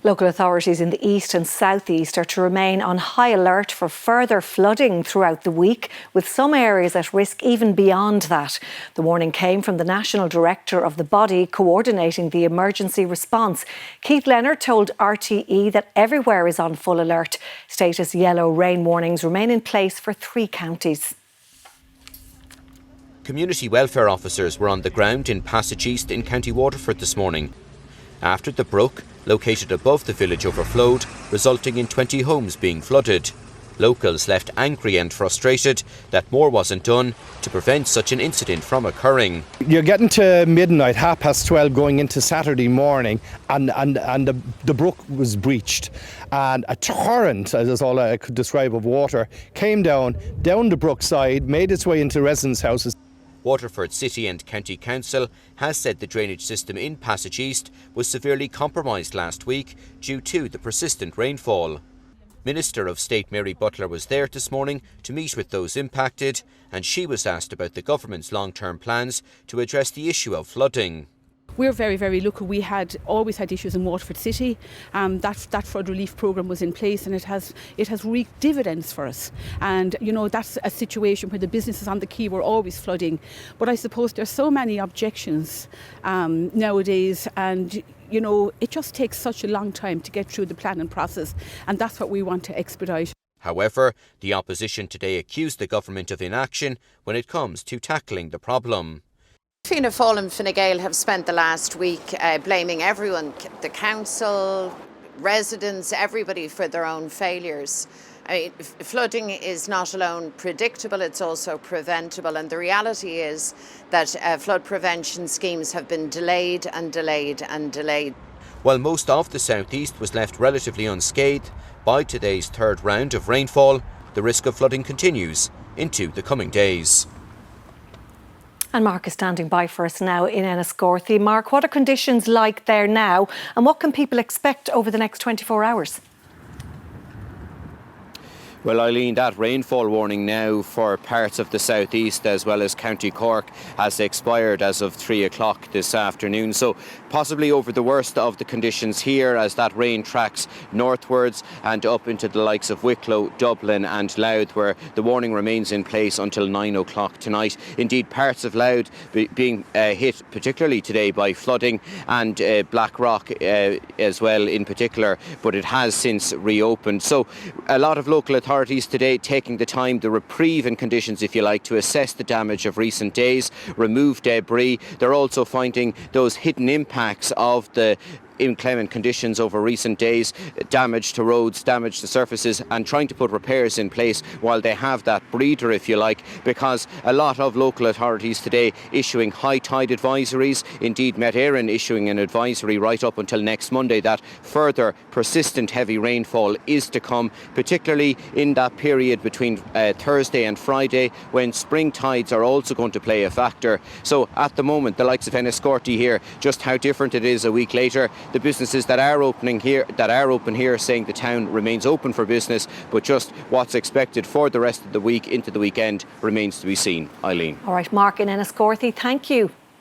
Local authorities in the east and southeast are to remain on high alert for further flooding throughout the week, with some areas at risk even beyond that. The warning came from the National Director of the body coordinating the emergency response. Keith Leonard told RTE that everywhere is on full alert. Status yellow rain warnings remain in place for 3 counties. Community welfare officers were on the ground in Passage East in County Waterford this morning, after the brook located above the village overflowed, resulting in 20 homes being flooded. Locals left angry and frustrated that more wasn't done to prevent such an incident from occurring. You're getting to midnight, 12:30 going into Saturday morning, and the brook was breached, and a torrent, as is all I could describe, of water came down the brook side, made its way into residents' houses. Waterford City and County Council has said the drainage system in Passage East was severely compromised last week due to the persistent rainfall. Minister of State Mary Butler was there this morning to meet with those impacted, and she was asked about the government's long-term plans to address the issue of flooding. We're very, very lucky. We had always had issues in Waterford City. That flood relief programme was in place, and it has reaped dividends for us. And that's a situation where the businesses on the quay were always flooding. But I suppose there's so many objections nowadays, and it just takes such a long time to get through the planning process, and that's what we want to expedite. However, the opposition today accused the government of inaction when it comes to tackling the problem. Fianna Fáil and Fine Gael have spent the last week blaming everyone, the council, residents, everybody, for their own failures. Flooding is not alone predictable, it's also preventable, and the reality is that flood prevention schemes have been delayed and delayed and delayed. While most of the southeast was left relatively unscathed by today's third round of rainfall, the risk of flooding continues into the coming days. And Mark is standing by for us now in Enniscorthy. Mark, what are conditions like there now, and what can people expect over the next 24 hours? Well, Eileen, that rainfall warning now for parts of the southeast as well as County Cork has expired as of 3 o'clock this afternoon. So possibly over the worst of the conditions here as that rain tracks northwards and up into the likes of Wicklow, Dublin and Louth, where the warning remains in place until 9 o'clock tonight. Indeed, parts of Louth being hit particularly today by flooding, and Blackrock as well in particular, but it has since reopened. So a lot of local authorities today taking the time, the reprieve in conditions, if you like, to assess the damage of recent days, remove debris. They're also finding those hidden impacts of the inclement conditions over recent days, damage to roads, damage to surfaces, and trying to put repairs in place while they have that breather, if you like, because a lot of local authorities today issuing high tide advisories. Indeed, Met Éireann issuing an advisory right up until next Monday that further persistent heavy rainfall is to come, particularly in that period between Thursday and Friday, when spring tides are also going to play a factor. So at the moment, the likes of Enniscorthy here, just how different it is a week later. The businesses that are open here saying the town remains open for business, but just what's expected for the rest of the week into the weekend remains to be seen. Eileen. All right, Mark in Enniscorthy, thank you.